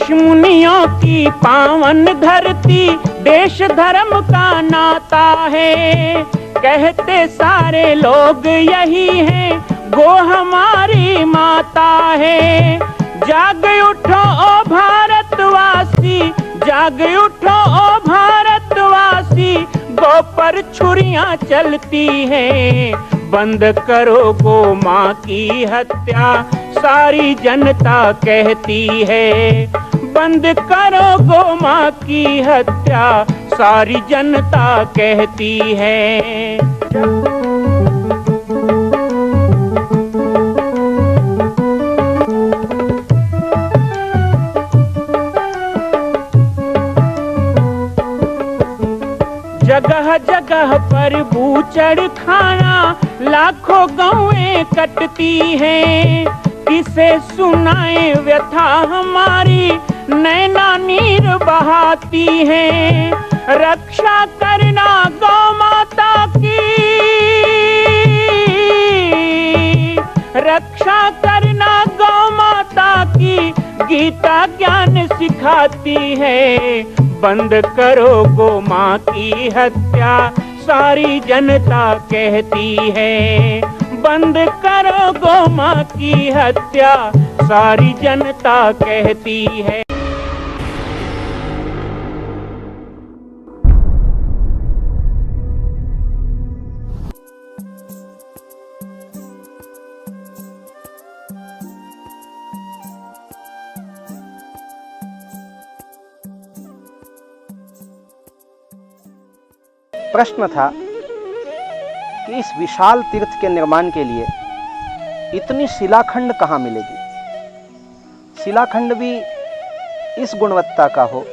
ऋषि मुनियों की पावन धरती, देश धर्म का नाता है। कहते सारे लोग यही हैं, गो हमारी माता है। जाग उठो ओ भारतवासी, जाग उठो ओ भारतवासी, गो पर छुरियां चलती हैं। बंद करो गो माँ की हत्या, सारी जनता कहती है। बंद करो गो माँ की हत्या, सारी जनता कहती है। जगह जगह पर बूचड़ खाना, लाखों गौएं कटती हैं। किसे सुनाए व्यथा हमारी, नैना नीर बहाती हैं। रक्षा करना गौ माता की, रक्षा करना गौ माता की, गीता ज्ञान सिखाती है। बंद करो गो माँ की हत्या, सारी जनता कहती है। बंद करो गो माँ की हत्या, सारी जनता कहती है। प्रश्न था कि इस विशाल तीर्थ के निर्माण के लिए इतनी शिलाखंड कहाँ मिलेगी। शिलाखंड भी इस गुणवत्ता का हो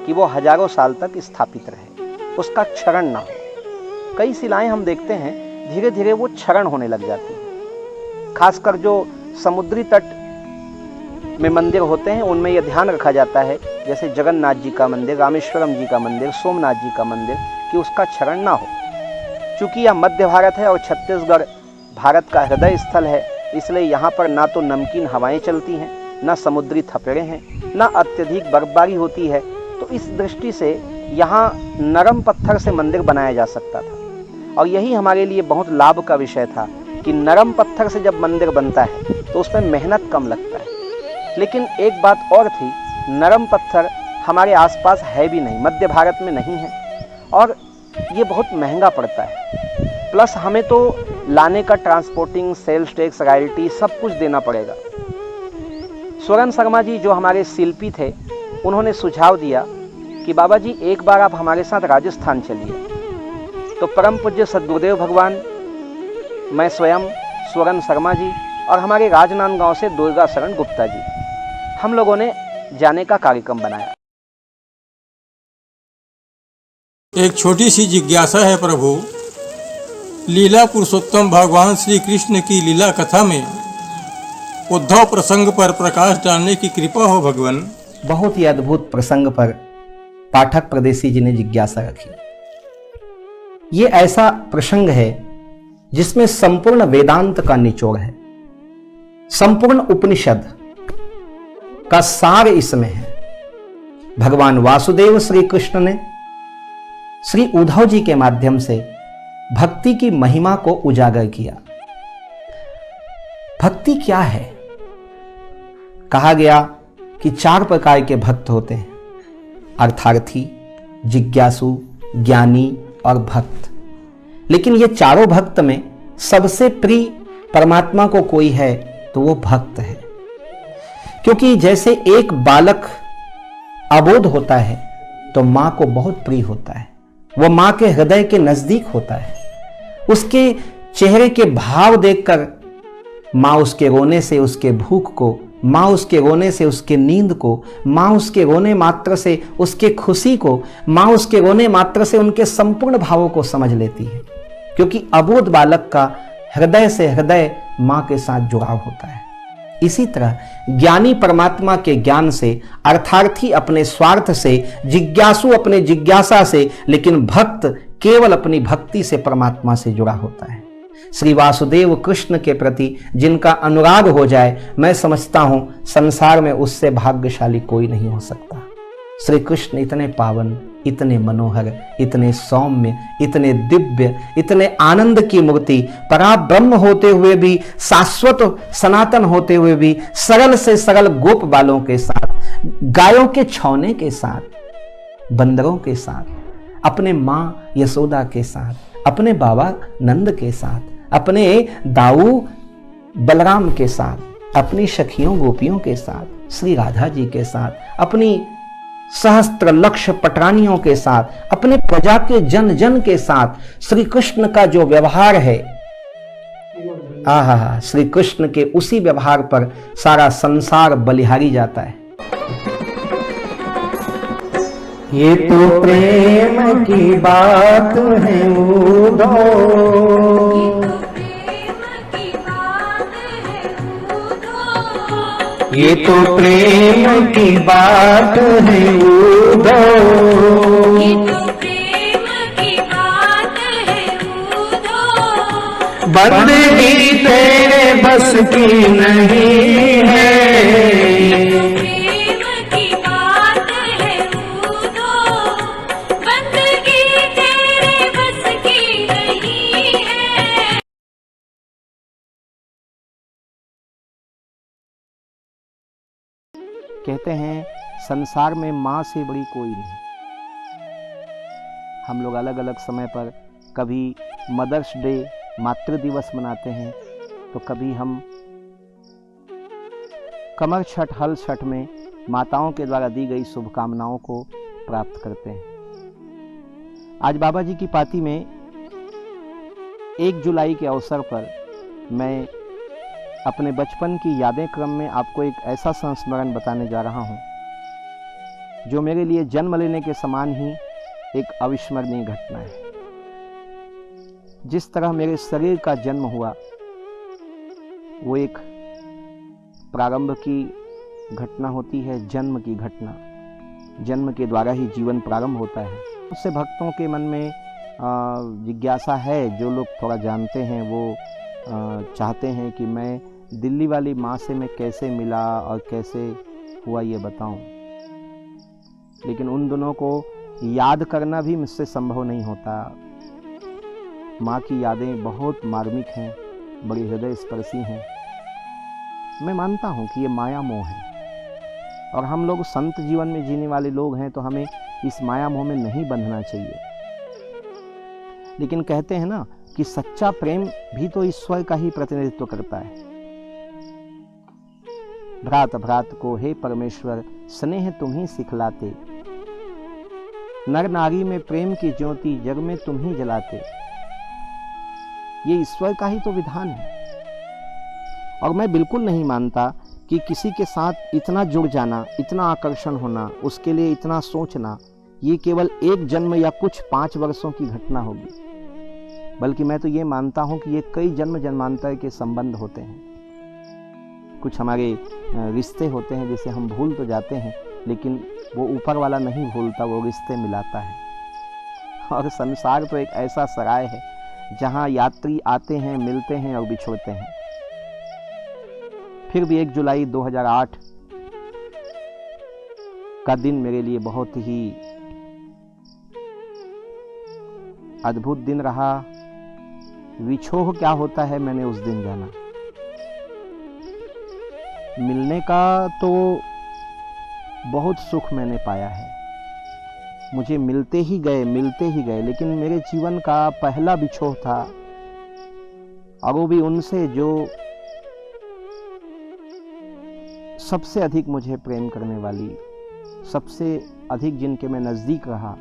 कि वो हजारों साल तक स्थापित रहे, उसका क्षरण ना हो। कई शिलाएं हम देखते हैं धीरे धीरे वो क्षरण होने लग जाती हैं। खासकर जो समुद्री तट में मंदिर होते हैं उनमें यह ध्यान रखा जाता है, जैसे जगन्नाथ जी का मंदिर, रामेश्वरम जी का मंदिर, सोमनाथ जी का मंदिर, कि उसका क्षरण ना हो। चूँकि यह मध्य भारत है और छत्तीसगढ़ भारत का हृदय स्थल है, इसलिए यहाँ पर ना तो नमकीन हवाएं चलती हैं, ना समुद्री थपेड़े हैं, ना अत्यधिक बर्फबारी होती है। तो इस दृष्टि से यहाँ नरम पत्थर से मंदिर बनाया जा सकता था। और यही हमारे लिए बहुत लाभ का विषय था कि नरम पत्थर से जब मंदिर बनता है तो उसमें मेहनत कम लगता है। लेकिन एक बात और थी, नरम पत्थर हमारे आसपास है भी नहीं, मध्य भारत में नहीं है, और ये बहुत महंगा पड़ता है। प्लस हमें तो लाने का ट्रांसपोर्टिंग, सेल्स टैक्स, रॉयल्टी सब कुछ देना पड़ेगा। स्वरण शर्मा जी जो हमारे शिल्पी थे, उन्होंने सुझाव दिया कि बाबा जी एक बार आप हमारे साथ राजस्थान चलिए। तो परम पूज्य सद्गुरुदेव भगवान, मैं स्वयं, स्वरण शर्मा जी और हमारे राजनांदगांव से दुर्गा शरण गुप्ता जी, हम लोगों ने जाने का कार्यक्रम बनाया। एक छोटी सी जिज्ञासा है प्रभु, लीला पुरुषोत्तम भगवान श्री कृष्ण की लीला कथा में उद्धव प्रसंग पर प्रकाश डालने की कृपा हो भगवान। बहुत ही अद्भुत प्रसंग पर पाठक प्रदेशी जी ने जिज्ञासा रखी। ये ऐसा प्रसंग है जिसमें संपूर्ण वेदांत का निचोड़ है, संपूर्ण उपनिषद का सार इसमें है। भगवान वासुदेव श्री कृष्ण ने श्री उद्धव जी के माध्यम से भक्ति की महिमा को उजागर किया। भक्ति क्या है? कहा गया कि 4 प्रकार के भक्त होते हैं, अर्थार्थी, जिज्ञासु, ज्ञानी और भक्त। लेकिन ये चारों भक्त में सबसे प्रिय परमात्मा को कोई है तो वो भक्त है। क्योंकि जैसे एक बालक अबोध होता है तो मां को बहुत प्रिय होता है, वो मां के हृदय के नजदीक होता है। उसके चेहरे के भाव देखकर मां उसके रोने से उसके भूख को, मां उसके रोने से उसके नींद को, मां उसके रोने मात्र से उसके खुशी को, मां उसके रोने मात्र से उनके संपूर्ण भावों को समझ लेती है। क्योंकि अबोध बालक का हृदय से हृदय मां के साथ जुड़ाव होता है। इसी तरह ज्ञानी परमात्मा के ज्ञान से, अर्थार्थी अपने स्वार्थ से, जिज्ञासु अपने जिज्ञासा से, लेकिन भक्त केवल अपनी भक्ति से परमात्मा से जुड़ा होता है। श्री वासुदेव कृष्ण के प्रति जिनका अनुराग हो जाए, मैं समझता हूं संसार में उससे भाग्यशाली कोई नहीं हो सकता। श्री कृष्ण इतने पावन, इतने मनोहर, इतने सौम्य, इतने दिव्य, इतने आनंद की मूर्ति, पराब्रह्म होते हुए भी, शाश्वत सनातन होते हुए भी, सरल से सरल गोप बालों के साथ, गायों के छौने के साथ, बंदरों के साथ, अपने माँ यशोदा के साथ, अपने बाबा नंद के साथ, अपने दाऊ बलराम के साथ, अपनी सखियों गोपियों के साथ, श्री राधा जी के साथ, अपनी सहस्त्र लक्ष पटरानियों के साथ, अपने प्रजा के जन जन के साथ श्री कृष्ण का जो व्यवहार है, आहा, श्री कृष्ण के उसी व्यवहार पर सारा संसार बलिहारी जाता है। ये तो प्रेम की बात है उदो, ये तो प्रेम की बात है उदो, ये तो प्रेम की बात है उदो, बंदगी तेरे बस की नहीं है, कहते हैं संसार में माँ से बड़ी कोई नहीं। हम लोग अलग अलग समय पर कभी मदर्स डे, मातृ दिवस मनाते हैं, तो कभी हम कमर छठ, हल छठ में माताओं के द्वारा दी गई शुभकामनाओं को प्राप्त करते हैं। आज बाबा जी की पाती में 1 जुलाई के अवसर पर मैं अपने बचपन की यादें क्रम में आपको एक ऐसा संस्मरण बताने जा रहा हूं जो मेरे लिए जन्म लेने के समान ही एक अविस्मरणीय घटना है। जिस तरह मेरे शरीर का जन्म हुआ वो एक प्रारंभ की घटना होती है, जन्म की घटना। जन्म के द्वारा ही जीवन प्रारंभ होता है। उससे भक्तों के मन में जिज्ञासा है, जो लोग थोड़ा जानते हैं वो चाहते हैं कि मैं दिल्ली वाली माँ से मैं कैसे मिला और कैसे हुआ ये बताऊं, लेकिन उन दोनों को याद करना भी मुझसे संभव नहीं होता। माँ की यादें बहुत मार्मिक हैं, बड़ी हृदय स्पर्शी हैं। मैं मानता हूँ कि ये माया मोह है और हम लोग संत जीवन में जीने वाले लोग हैं, तो हमें इस माया मोह में नहीं बंधना चाहिए। लेकिन कहते हैं ना कि सच्चा प्रेम भी तो ईश्वर का ही प्रतिनिधित्व करता है। भ्रात भ्रात को हे परमेश्वर स्नेह तुम ही सिखलाते, नर नारी में प्रेम की ज्योति जग में तुम ही जलाते। ये ईश्वर का ही तो विधान है। और मैं बिल्कुल नहीं मानता कि किसी के साथ इतना जुड़ जाना, इतना आकर्षण होना, उसके लिए इतना सोचना, ये केवल एक जन्म या कुछ 5 वर्षों की घटना होगी, बल्कि मैं तो ये मानता हूं कि ये कई जन्म जन्मांतर के संबंध होते हैं। कुछ हमारे रिश्ते होते हैं जिसे हम भूल तो जाते हैं, लेकिन वो ऊपर वाला नहीं भूलता, वो रिश्ते मिलाता है। और संसार तो एक ऐसा सराय है जहाँ यात्री आते हैं, मिलते हैं और बिछोड़ते हैं। फिर भी 1 जुलाई 2008 का दिन मेरे लिए बहुत ही अद्भुत दिन रहा। विछोह क्या होता है मैंने उस दिन जाना। मिलने का तो बहुत सुख मैंने पाया है, मुझे मिलते ही गए, लेकिन मेरे जीवन का पहला बिछोह था, और वो भी उनसे जो सबसे अधिक मुझे प्रेम करने वाली, सबसे अधिक जिनके मैं नजदीक रहा।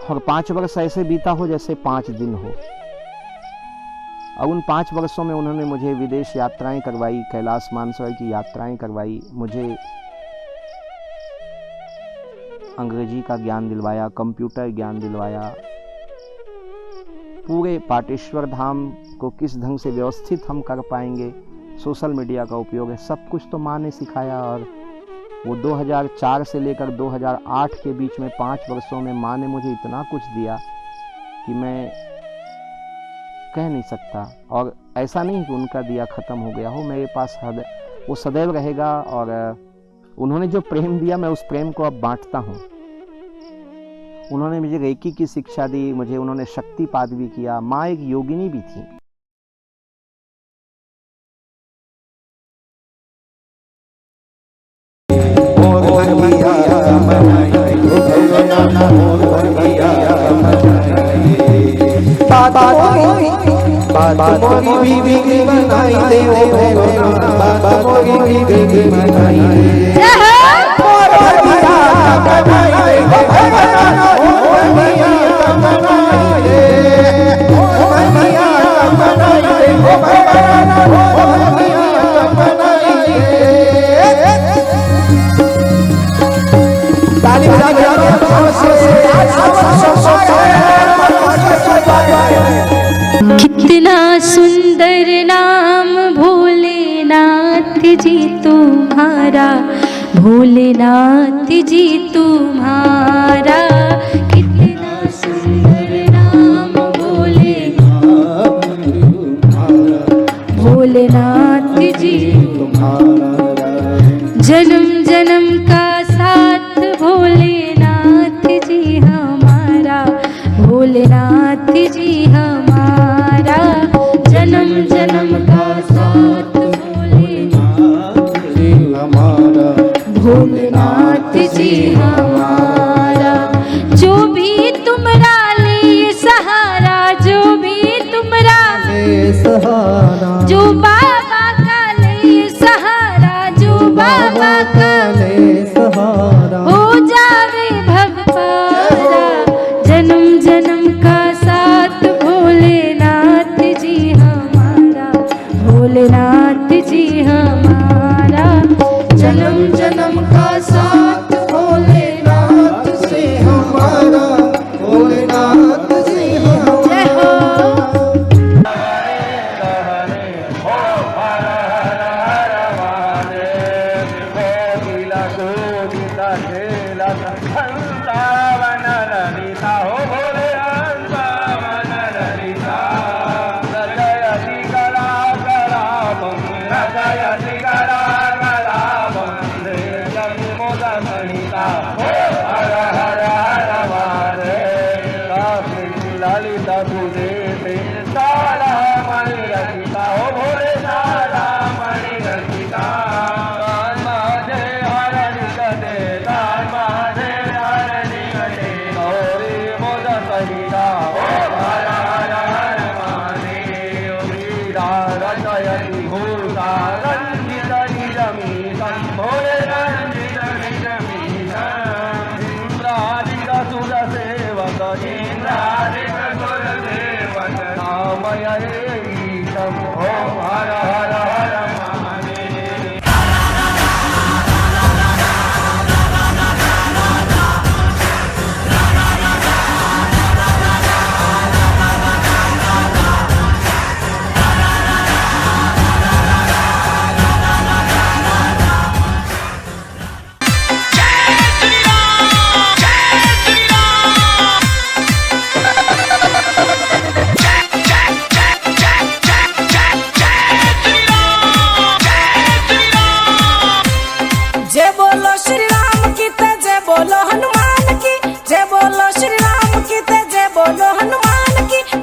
और 5 वर्ष ऐसे बीता हो जैसे 5 दिन हो। और उन 5 वर्षों में उन्होंने मुझे विदेश यात्राएं करवाई, कैलाश मानसरोवर की यात्राएं करवाई, मुझे अंग्रेजी का ज्ञान दिलवाया, कंप्यूटर ज्ञान दिलवाया, पूरे पाटेश्वर धाम को किस ढंग से व्यवस्थित हम कर पाएंगे, सोशल मीडिया का उपयोग है, सब कुछ तो माँ ने सिखाया। और वो 2004 से लेकर 2008 के बीच में 5 वर्षों में माँ ने मुझे इतना कुछ दिया कि मैं कह नहीं सकता। और ऐसा नहीं कि उनका दिया ख़त्म हो गया हो, मेरे पास वो सदैव रहेगा। और उन्होंने जो प्रेम दिया मैं उस प्रेम को अब बांटता हूँ। उन्होंने मुझे रेकी की शिक्षा दी, मुझे उन्होंने शक्तिपात भी किया। माँ एक योगिनी भी थी। कितना सुंदर नाम भोलेनाथ जी तुम्हारा, भोलेनाथ जी तुम्हारा। कितना सुंदर नाम भोलेनाथ जी तुम्हारा। जन्म जन्म का साथ भोलेनाथ जी हमारा, भोलेनाथ जी हमारा। जन्म जन्म का साथ भोलेनाथ जी हमारा, भोलेनाथ जी हमारा। जो भी तुमरा ले सहारा, जो भी तुमरा ले सहारा, जो बाबा का ले सहारा, जो बाबा का ले सहारा, हो जावे भगवारा। जन्म जन्म का साथ भोलेनाथ जी हमारा, भोलेनाथ जी हमारा। जन्म जन्म का साथ भोलेनाथ जी हमारा, भोलेनाथ जी हमारा। जय हो।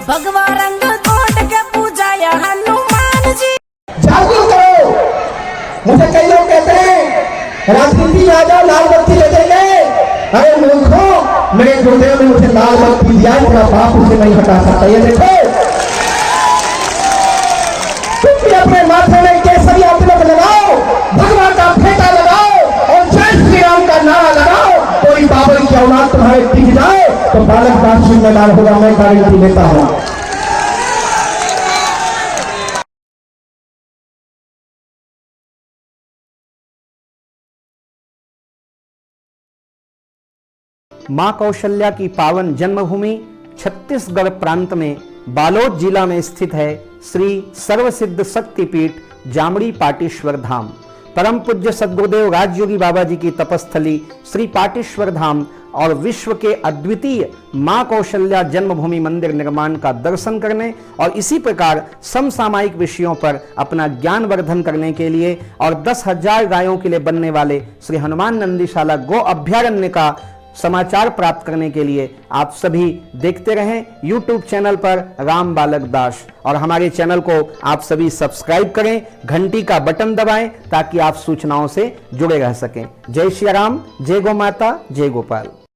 भगवा रंग कोट के पूजा या हनुमान जी। जागरूक करो। मुझे कई लोग कहते हैं राजनीति में आ जाओ, लाल बत्ती ले देंगे। अरे मूर्खों, मेरे गुरुदेव ने मुझे लाल बत्ती दिया, मेरा बाप उसे नहीं हटा सकता। ये देखो, तुम भी अपने माथे में केसरिया तिलक लगाओ, भगवान का फेटा लगाओ और जय श्री राम का नारा लगाओ। कोई बाबर की औलाद तुम्हारे दिख जाए तो बालक दास जिम्मेदार होगा, मैं गारंटी लेता हूँ। मां कौशल्या की पावन जन्मभूमि छत्तीसगढ़ प्रांत में बालोद जिला में स्थित है श्री सर्वसिद्ध शक्तिपीठ जामड़ी पाटेश्वर धाम। परम पूज्य सद्गुरुदेव राजयोगी बाबा जी की तपस्थली श्री पाटेश्वर धाम और विश्व के अद्वितीय मां कौशल्या जन्मभूमि मंदिर निर्माण का दर्शन करने और इसी प्रकार समसामयिक विषयों पर अपना ज्ञानवर्धन करने के लिए और 10,000 गायों के लिए बनने वाले श्री हनुमान नंदीशाला गो अभ्यारण्य का समाचार प्राप्त करने के लिए आप सभी देखते रहें YouTube चैनल पर राम बालक दास, और हमारे चैनल को आप सभी सब्सक्राइब करें, घंटी का बटन दबाएं ताकि आप सूचनाओं से जुड़े रह सकें। जय श्री राम, जय गौ माता, जय गोपाल।